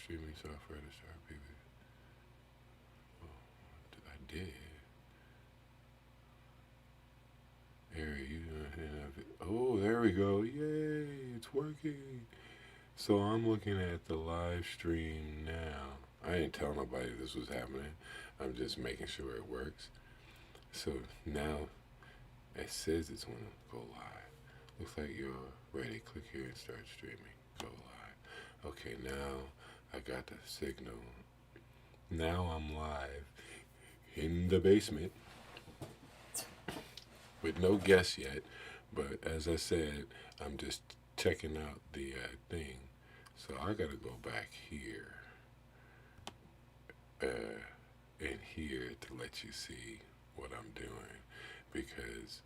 streaming software to start people. Oh, I did. Harry, you don't have it. Oh, there we go. Yay, it's working. So I'm looking at the live stream now. I ain't telling nobody this was happening. I'm just making sure it works. So now it says it's going to go live. Looks like you're ready. Click here and start streaming. Go live. Okay, now I got the signal. Now I'm live in the basement with no guests yet. But as I said, I'm just checking out the thing. So I got to go back here and here to let you see what I'm doing. Because,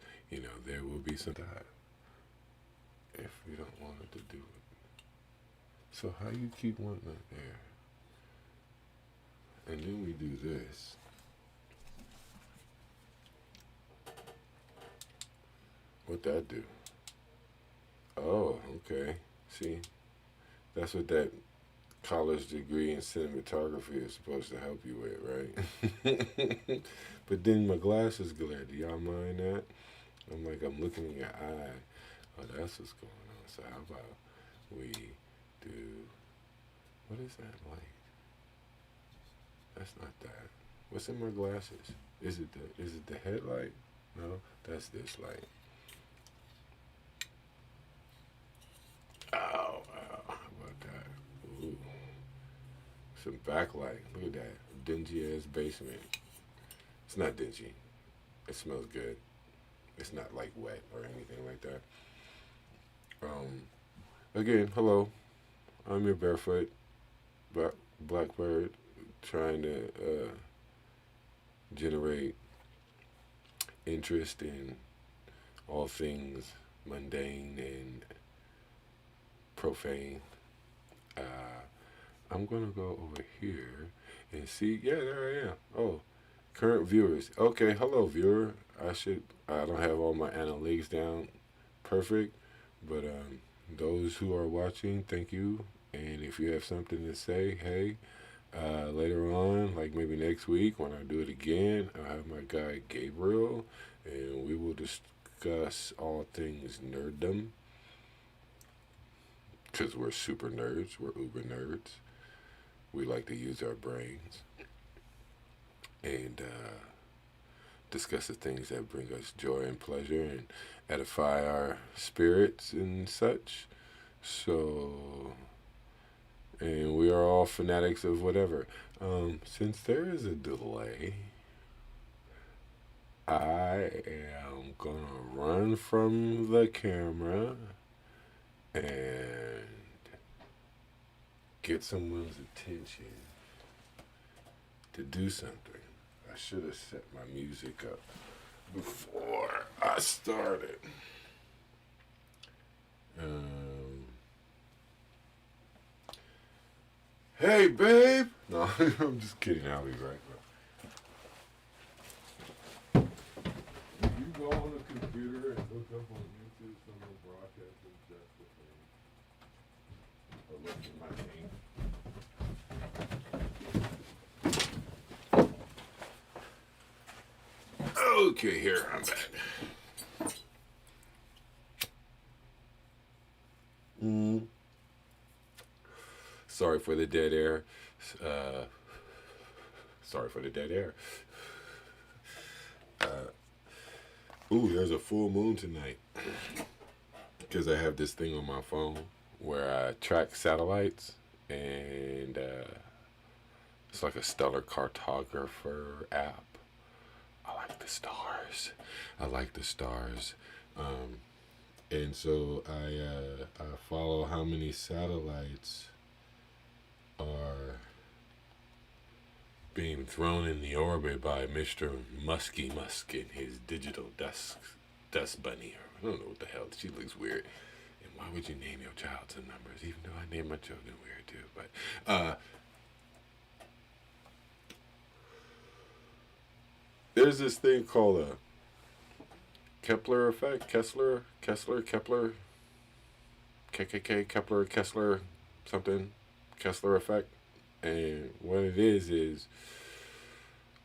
there will be some time if we don't want it to do it. So how you keep wanting it there? And then we do this. What that do? Oh, okay. See, that's what that college degree in cinematography is supposed to help you with, right? But then my glasses glare. Do y'all mind that? I'm looking in your eye. Oh, that's what's going on. So how about we do, what is that light? That's not that. What's in my glasses? Is it the headlight? No, that's this light. Ow, ow. How about that? Ooh. Some backlight. Look at that. Dingy ass basement. It's not dingy. It smells good. It's not like wet or anything like that. Um, Again, hello. I'm your barefoot blackbird trying to generate interest in all things mundane and profane. Uh, I'm gonna go over here and see. Yeah, there I am. Oh, current viewers. Okay, hello viewer. I don't have all my analytics down perfect, but those who are watching, thank you. And if you have something to say, hey, later on, like maybe next week when I do it again, I'll have my guy Gabriel, and we will discuss all things nerddom. Because we're super nerds, we're uber nerds. We like to use our brains and discuss the things that bring us joy and pleasure and edify our spirits and such. So, and we are all fanatics of whatever. Since there is a delay, I am gonna run from the camera and get someone's attention to do something. I should have set my music up before I started. Hey, babe! No, I'm just kidding. I'll be right back. You go on the computer and look up on YouTube some of the broadcasters. That's the thing. Or look at my name. Okay, here, I'm back. Sorry for the dead air. Uh, Sorry for the dead air. Ooh, there's a full moon tonight. Because I have this thing on my phone where I track satellites, and it's like a stellar cartographer app. I like the stars. I like the stars. And so I follow how many satellites are being thrown in the orbit by Mr. Muskie Musk and his digital dust bunny. I don't know what the hell. She looks weird. And why would you name your child some numbers? Even though I name my children weird too. But there's this thing called a Kepler effect. Kepler, KKK, Kepler, Kessler, something. Kessler effect. And what it is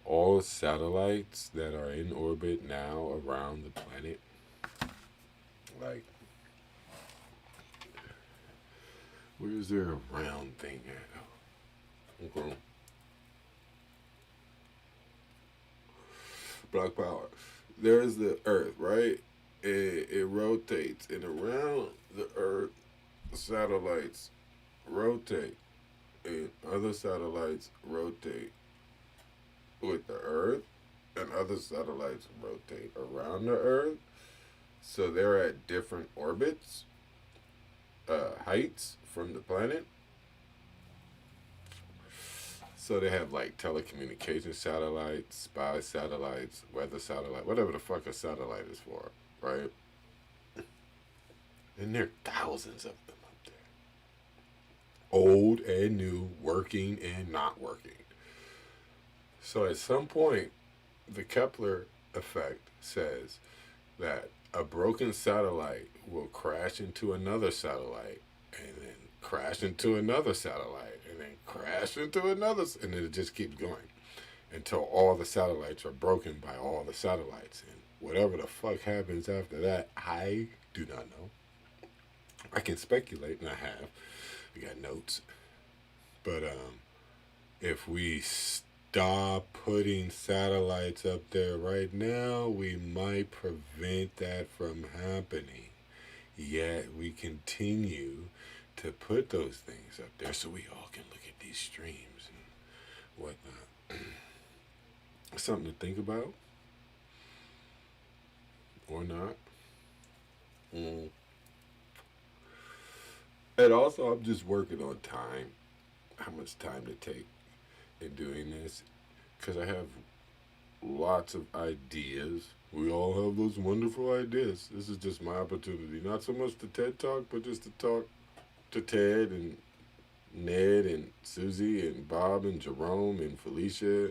all satellites that are in orbit now around the planet, like, where is there a round thing at? Okay. Black power. There's the Earth, right? It rotates, and around the Earth, satellites rotate, and other satellites rotate with the Earth, and other satellites rotate around the Earth. So they're at different orbits, heights from the planet. So they have like telecommunication satellites, spy satellites, weather satellite, whatever the fuck a satellite is for, right? And there are thousands of them up there. Old and new, working and not working. So at some point, the Kepler effect says that a broken satellite will crash into another satellite and then crash into another satellite and then crash into another, and it just keeps going until all the satellites are broken by all the satellites. And whatever the fuck happens after that, I do not know. I can speculate, and I have. I got notes. But if we stop putting satellites up there right now, we might prevent that from happening. Yet we continue to put those things up there so we all can look at these streams and whatnot. Something to think about, or not. Mm. And also, I'm just working on time, how much time to take in doing this, because I have lots of ideas. We all have those wonderful ideas. This is just my opportunity, not so much to TED Talk, but just to talk to Ted and Ned and Susie and Bob and Jerome and Felicia.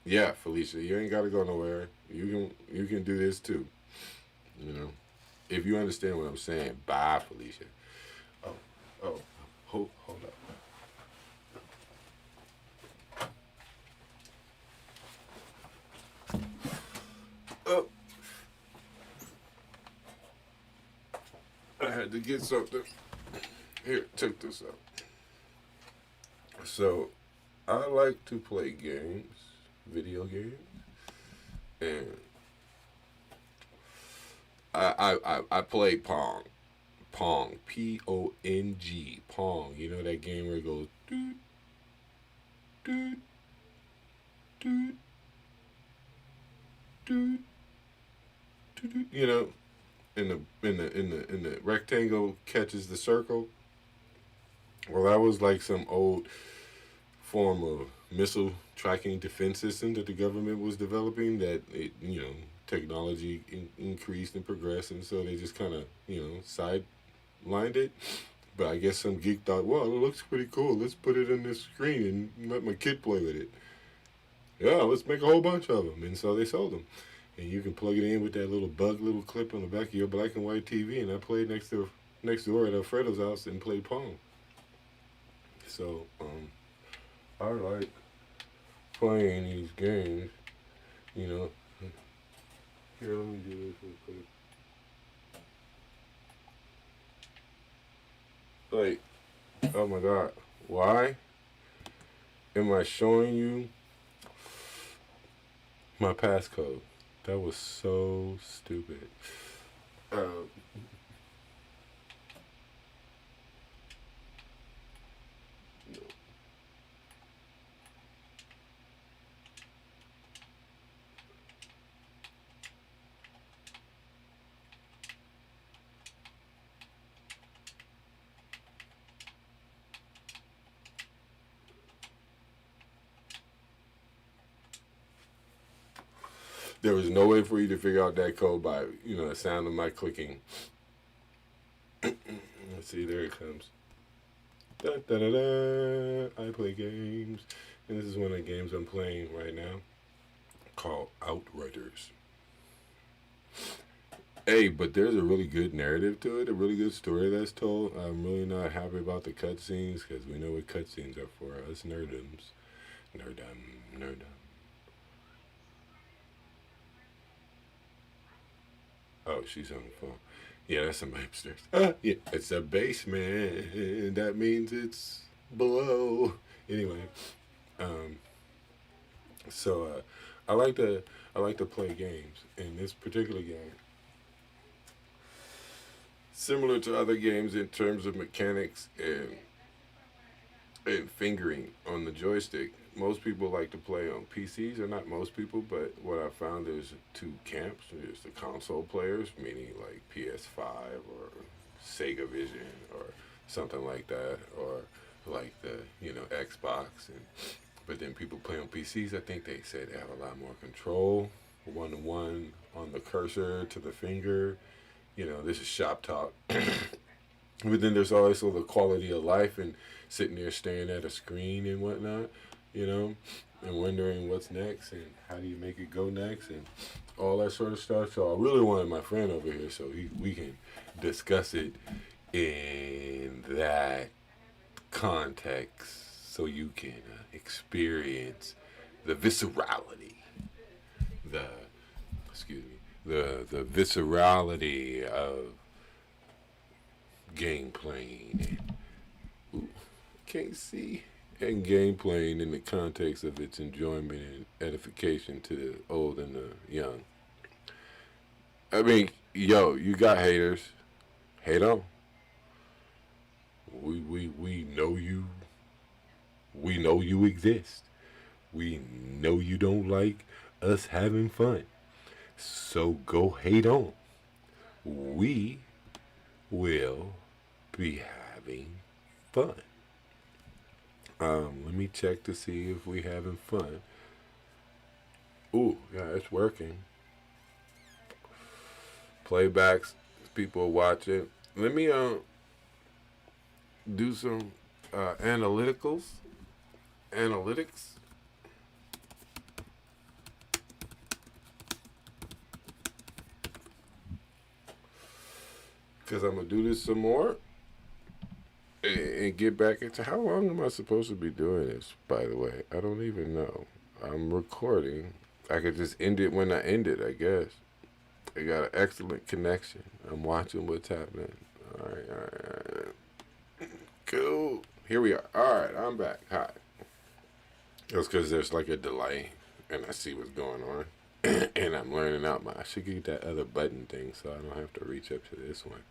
Yeah, Felicia, you ain't gotta go nowhere. You can do this too. You know, if you understand what I'm saying. Bye, Felicia. Oh, oh, hold up. Oh, I had to get something. Here, check this out. So, I like to play games, video games, and I play Pong. Pong, Pong, Pong. You know that game where it goes doot doot doot doot doot. You know, in the rectangle catches the circle. Well, that was like some old form of missile tracking defense system that the government was developing. That technology increased and progressed, and so they just kind of sidelined it. But I guess some geek thought, well, it looks pretty cool. Let's put it in this screen and let my kid play with it. Yeah, let's make a whole bunch of them. And so they sold them. And you can plug it in with that little clip on the back of your black and white TV. And I played next door at Alfredo's house and played Pong. So I like playing these games. You know. Here, let me do this real quick. Like, oh my God, why am I showing you my passcode? That was so stupid. Um, there was no way for you to figure out that code by the sound of my clicking. Let's see, there it comes. Da, da, da, da. I play games, and this is one of the games I'm playing right now, called Outriders. Hey, but there's a really good narrative to it, a really good story that's told. I'm really not happy about the cutscenes because we know what cutscenes are for us nerdums. Nerdum, nerdum. Oh, she's on the phone. Yeah, that's somebody upstairs. Yeah, it's a basement. That means it's below. Anyway, um, so I like to I like to play games. In this particular game, similar to other games in terms of mechanics and fingering on the joystick. Most people like to play on PCs, or not most people, but what I found is two camps. There's the console players, meaning like PS5 or Sega Vision or something like that, or like the Xbox. And but then people play on PCs. I think they say they have a lot more control, one to one on the cursor to the finger. This is shop talk. But then there's also the quality of life and sitting there staring at a screen and whatnot, you know, and wondering what's next and how do you make it go next and all that sort of stuff. So I really wanted my friend over here so we can discuss it in that context so you can experience the viscerality, the, excuse me, the viscerality of game playing and can't see and game playing in the context of its enjoyment and edification to the old and the young. I mean, yo, you got haters. Hate on. We know you. We know you exist. We know you don't like us having fun. So go hate on. We will be having fun. Let me check to see if we having fun. Ooh, yeah, it's working. Playbacks, people watching. Let me do some analytics, because I'm gonna do this some more and get back into how long am I supposed to be doing this. By the way, I don't even know. I'm recording. I could just end it when I end it, I guess. I got an excellent connection. I'm watching what's happening. All right. Cool. Here we are. All right, I'm back. Hi. That's because there's like a delay, and I see what's going on, and I'm learning out my. I should get that other button thing so I don't have to reach up to this one.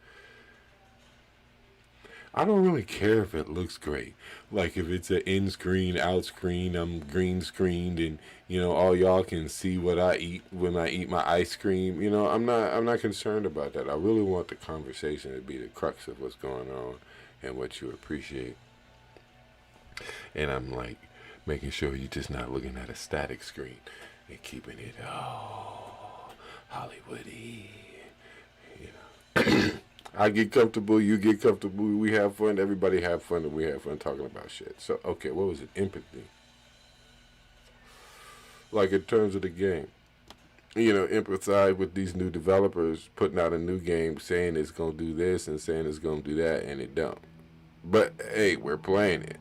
I don't really care if it looks great. Like if it's an in screen, out screen, I'm green screened, and all y'all can see what I eat when I eat my ice cream. I'm not concerned about that. I really want the conversation to be the crux of what's going on and what you appreciate. And I'm like making sure you're just not looking at a static screen and keeping it Hollywoody. I get comfortable, you get comfortable, we have fun, everybody have fun, and we have fun talking about shit. So, okay, what was it? Empathy. Like in terms of the game, empathize with these new developers putting out a new game, saying it's gonna do this and saying it's gonna do that, and it don't. But hey, we're playing it.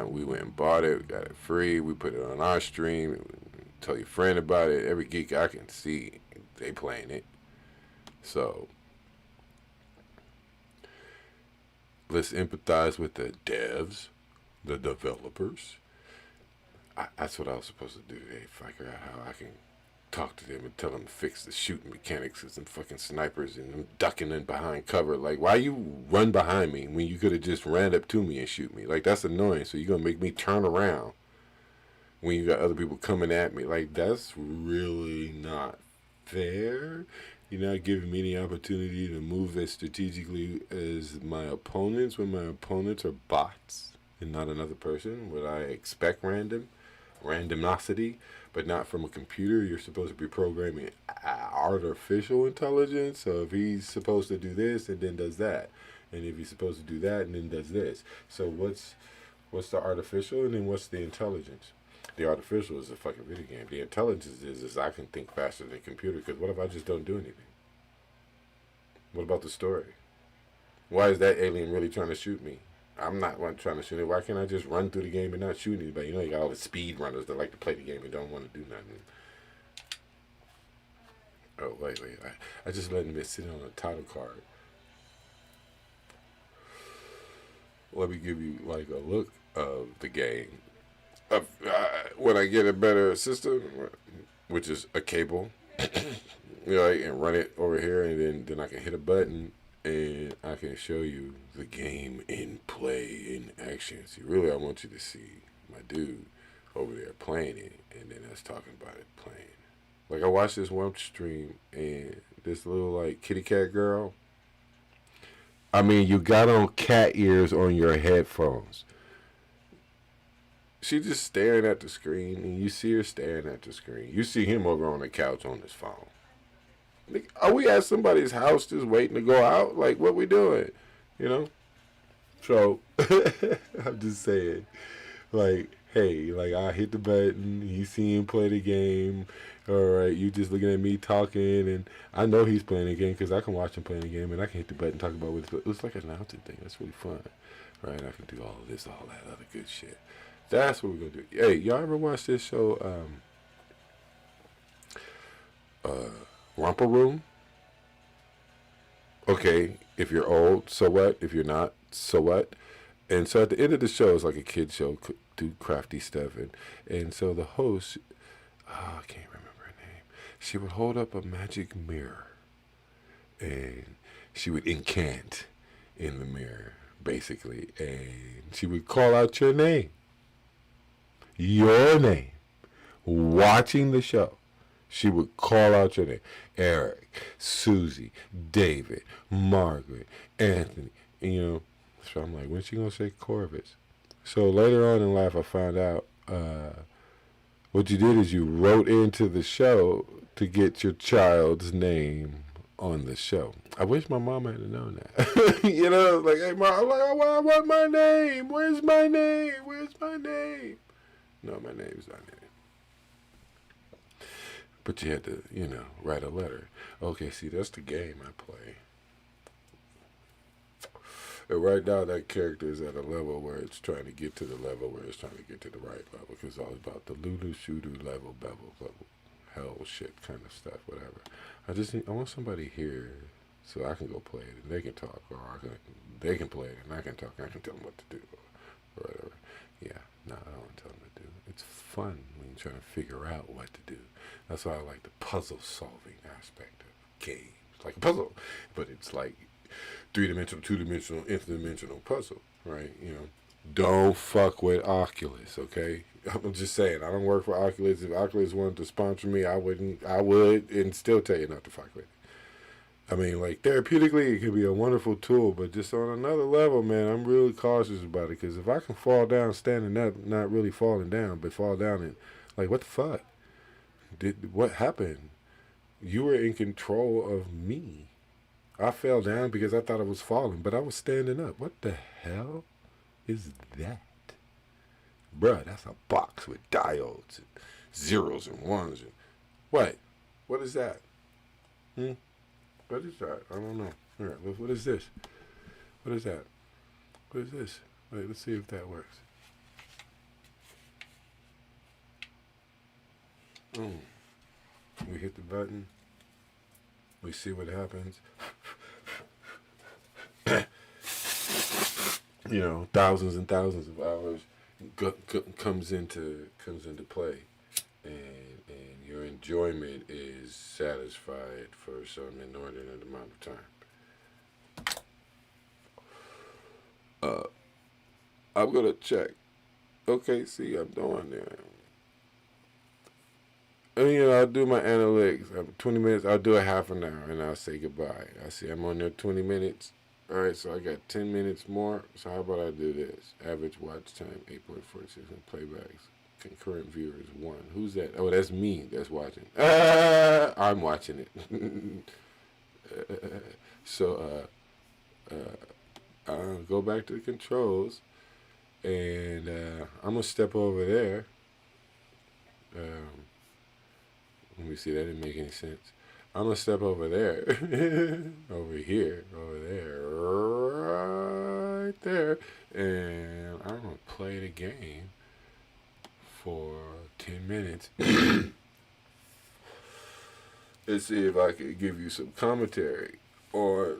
We went and bought it, we got it free, we put it on our stream, tell your friend about it. Every geek I can see, they playing it. So let's empathize with the devs, the developers. That's what I was supposed to do today. Figure out how I can talk to them and tell them to fix the shooting mechanics of some fucking snipers and them ducking in behind cover. Like, why you run behind me when you could have just ran up to me and shoot me? Like, that's annoying. So you're gonna make me turn around when you got other people coming at me. Like, that's really not fair. You're not giving me the opportunity to move as strategically as my opponents when my opponents are bots and not another person. Would I expect randomosity, but not from a computer? You're supposed to be programming artificial intelligence. So if he's supposed to do this and then does that, and if he's supposed to do that and then does this, so what's the artificial and then what's the intelligence? The artificial is a fucking video game. The intelligence is I can think faster than a computer. Because what if I just don't do anything? What about the story? Why is that alien really trying to shoot me? I'm not one trying to shoot it. Why can't I just run through the game and not shoot anybody? You know, you got all the speed runners that like to play the game and don't want to do nothing. Oh, wait. I just let him sit on a title card. Let me give you like a look of the game. When I get a better system, which is a cable, and run it over here, and then I can hit a button and I can show you the game in play, in action. See, really, I want you to see my dude over there playing it, and then us talking about it playing. Like, I watched this one stream, and this little, like, kitty cat girl. I mean, you got on cat ears on your headphones. She just staring at the screen, and you see her staring at the screen. You see him over on the couch on his phone. Like, are we at somebody's house just waiting to go out? Like, what we doing? You know? So, I'm just saying, like, hey, like, I hit the button, you see him play the game, alright, you just looking at me talking, and I know he's playing the game because I can watch him playing the game, and I can hit the button, talk about what it's like an announcing thing. That's really fun, right? I can do all of this, all that other good shit. That's what we're gonna do. Hey, y'all ever watch this show, Romper Room? Okay, if you're old, so what? If you're not, so what? And so at the end of the show, it's like a kid show, do crafty stuff, and so the host, I can't remember her name. She would hold up a magic mirror, and she would incant in the mirror, basically, and she would call out your name, watching the show. She would call out your name. Eric, Susie, David, Margaret, Anthony. So I'm like, when's she going to say Corvus? So later on in life, I found out what you did is you wrote into the show to get your child's name on the show. I wish my mom had known that. Like, hey, Mom, I'm like, I want my name. Where's my name? Where's my name? No, my name's not there. But you had to, write a letter. Okay, see, that's the game I play. And right now, that character is at a level where it's trying to get to the level where it's trying to get to the right level. Because it's all about the Lulu, Shooter, level, hell, shit kind of stuff, whatever. I want somebody here so I can go play it and they can talk. Or they can play it and I can talk. I can tell them what to do. Or whatever. Yeah, no, I don't want to tell them to do. It's fun when you're trying to figure out what to do. That's why I like the puzzle solving aspect of games. Like a puzzle, but it's like 3-dimensional, 2-dimensional, infinite-dimensional puzzle, right? Don't fuck with Oculus, okay? I'm just saying, I don't work for Oculus. If Oculus wanted to sponsor me, I would, and still tell you not to fuck with it. I mean, like, therapeutically, it could be a wonderful tool, but just on another level, man, I'm really cautious about it, because if I can fall down standing up, not really falling down, but fall down and, like, what the fuck? What happened? You were in control of me. I fell down because I thought I was falling, but I was standing up. What the hell is that? Bruh, that's a box with diodes and zeros and ones. And what? What is that? What is that? I don't know. Here, what is this? What is that? What is this? Wait, let's see if that works. We hit the button. We see what happens. Thousands and thousands of hours comes into play, and your enjoyment is satisfied for some inordinate amount of time. I'm gonna check. Okay, see, I'm doing there. And, I'll do my analytics. 20 minutes, I'll do a half an hour, and I'll say goodbye. I see I'm on there 20 minutes. All right, so I got 10 minutes more. So how about I do this? Average watch time, 8.46, and playbacks. Concurrent viewers, 1. Who's that? Oh, that's me that's watching. I'm watching it. So, I'll go back to the controls, and I'm going to step over there. Let me see, that didn't make any sense. I'm gonna step over there, over here, over there, right there, and I'm gonna play the game for 10 minutes and see if I can give you some commentary or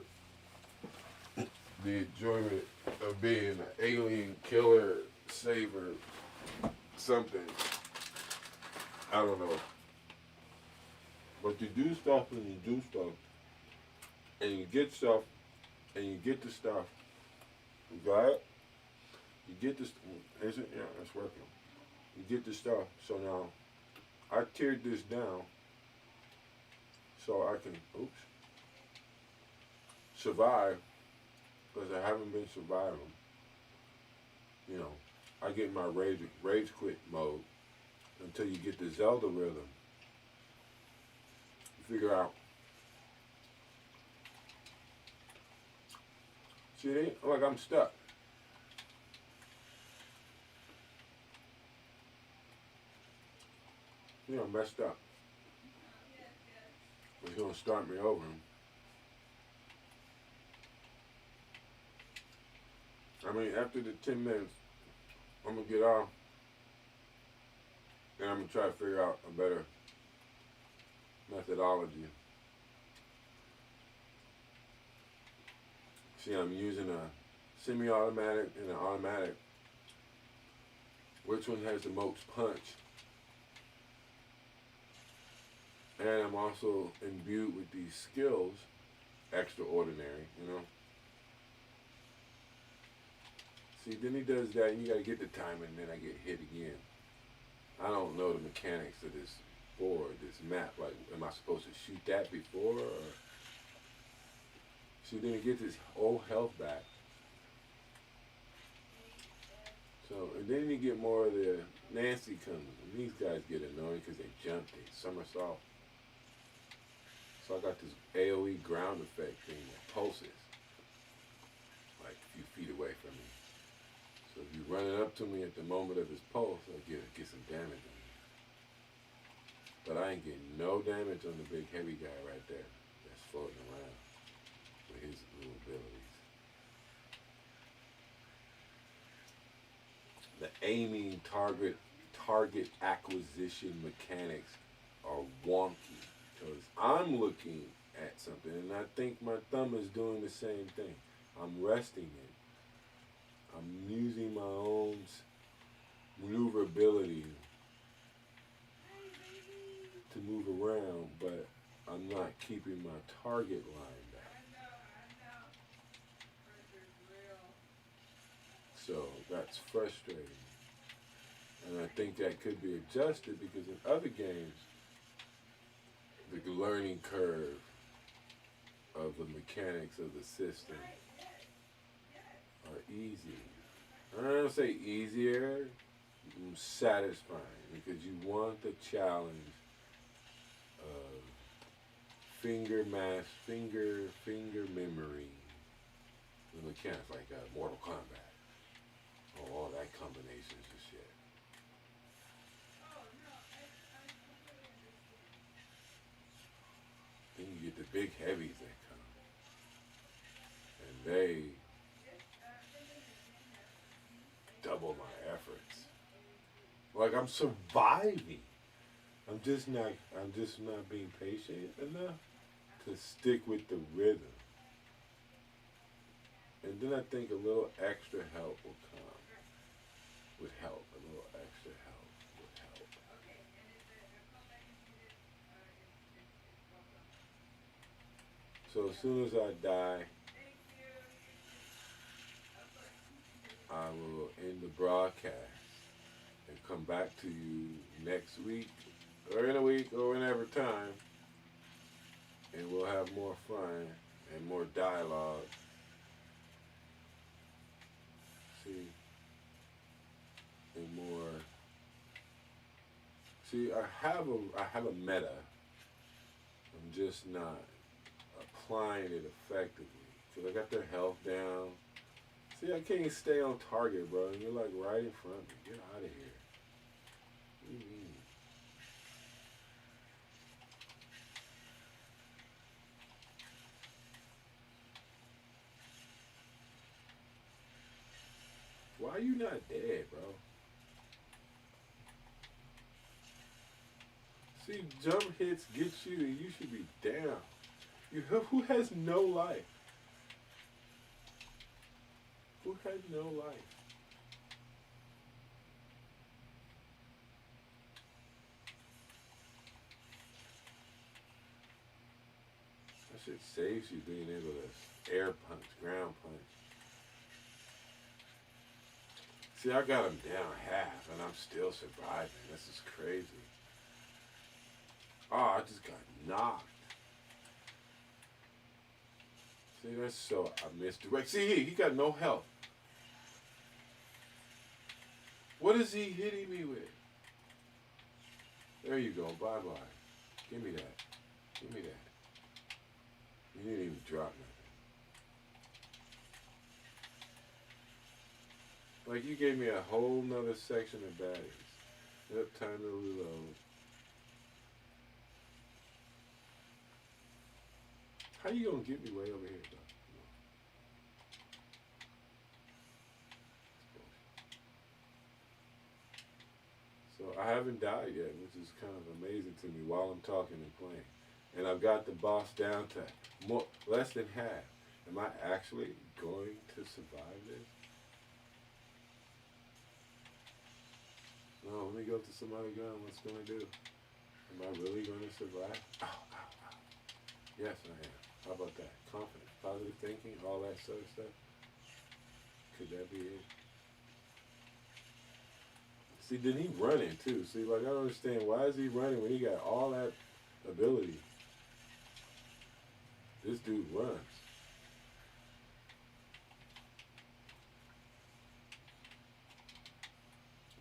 the enjoyment of being an alien killer, saver, something. I don't know. But you do stuff and you do stuff, and you get stuff, and you get the stuff. You got it? You get this. Is it? Yeah, it's working. You get the stuff. So now, I teared this down so I can, survive, because I haven't been surviving. You know, I get my rage quit mode until you get the Zelda rhythm. You figure out. See, it ain't like I'm stuck. You know, messed up. It's gonna start me over. I mean, after the 10 minutes, I'm gonna get off, and I'm gonna try to figure out a better methodology. See, I'm using a semi-automatic and an automatic. Which one has the most punch? And I'm also imbued with these skills, extraordinary, you know. See, then he does that, and you gotta get the time, and then I get hit again. I don't know the mechanics of this board, this map. Like, am I supposed to shoot that before? Or... See, then you get this old health back. So, and then you get more of the Nancy comes, and these guys get annoying because they jump, they somersault. So I got this AoE ground effect thing that pulses, like a few feet away from me. So if you run it up to me at the moment of his pulse, I get some damage on you. But I ain't getting no damage on the big heavy guy right there that's floating around with his little abilities. The aiming target acquisition mechanics are wonky because I'm looking at something and I think my thumb is doing the same thing. I'm resting it. I'm using my own maneuverability to move around, but I'm not keeping my target line back. So that's frustrating. And I think that could be adjusted because in other games, the learning curve of the mechanics of the system are easy. I don't say easier, satisfying, because you want the challenge of finger memory, the mechanics like Mortal Kombat, or all that combinations of shit. Then you get the big heavies that come, and they double my efforts. Like I'm surviving. I'm just not being patient enough to stick with the rhythm. And then I think a little extra help will come. Would help. A little extra help would help. So as soon as I die, I will end the broadcast and come back to you next week or in a week or whenever time, and we'll have more fun and more dialogue. See, and more. See, I have a meta. I'm just not applying it effectively because I got their health down. See, I can't stay on target, bro. And you're like right in front of me. Get out of here. What do you mean? you not dead, bro? See, jump hits get you, and you should be down. Who has no life? Who has no life? That shit saves you being able to air punch, ground punch. See, I got him down half, and I'm still surviving. This is crazy. Oh, I just got knocked. See, that's so I misdirect. See, he got no health. What is he hitting me with? There you go. Bye bye. Give me that. Give me that. You didn't even drop nothing. Like you gave me a whole nother section of baddies. Yep, time to reload. How you gonna get me way over here, though? So I haven't died yet, which is kind of amazing to me while I'm talking and playing. And I've got the boss down to less than half. Am I actually going to survive this? No, let me go to some other gun. What's going to do? Am I really going to survive? Ow, ow, ow. Yes, I am. How about that? Confidence, positive thinking, all that sort of stuff. Could that be it? See, then he running too. See, like I don't understand why is he running when he got all that ability. This dude runs.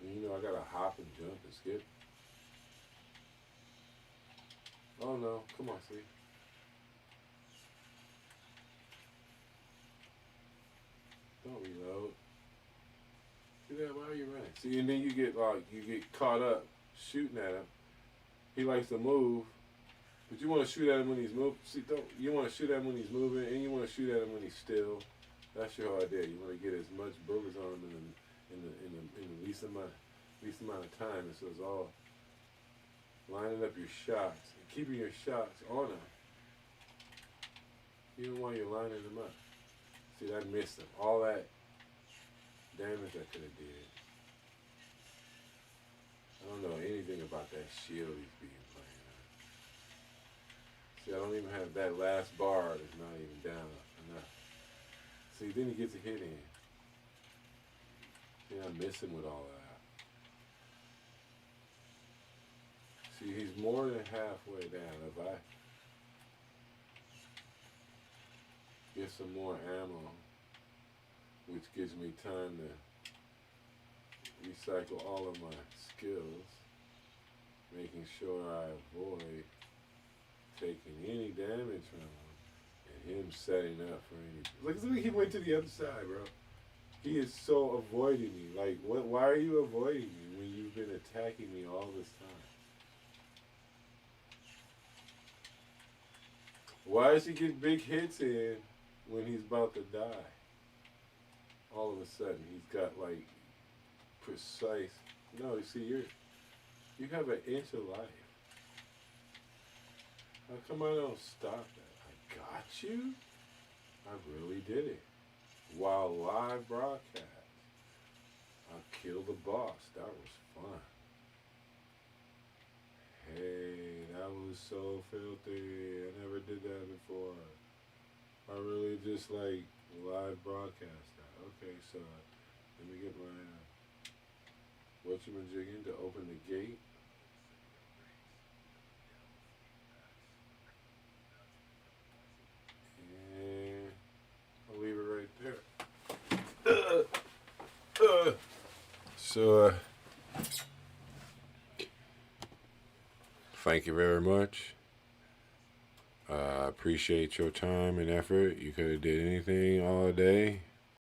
And you know I gotta hop and jump and skip. Oh no, come on, see. Don't reload. See that? Why are you running? See, and then you get caught up shooting at him. He likes to move, but you want to shoot at him when he's moving. See, don't you want to shoot at him when he's moving, and you want to shoot at him when he's still. That's your whole idea. You want to get as much bullets on him in the least amount of time. And so it's all lining up your shots and keeping your shots on him, even while you're lining them up. See, I missed him. All that damage I could have did. I don't know anything about that shield he's being playing on. See, I don't even have that last bar that's not even down enough. See, then he gets a hit in. See, I miss him with all that. See, he's more than halfway down. If I get some more ammo, which gives me time to recycle all of my skills, making sure I avoid taking any damage from him and him setting up for any. Look, he went to the other side, bro. He is so avoiding me. Like, what? Why are you avoiding me when you've been attacking me all this time? Why does he get big hits in when he's about to die? All of a sudden, he's got like precise. No, you see, you have an inch of life. How come I don't stop that? I got you. I really did it. While live broadcast, I killed the boss. That was fun. Hey, that was so filthy. I never did that before. I really just like live broadcast that. Okay, so let me get my whatchamajigger to open the gate. And I'll leave it right there. So, thank you very much. I appreciate your time and effort. You could have did anything all day.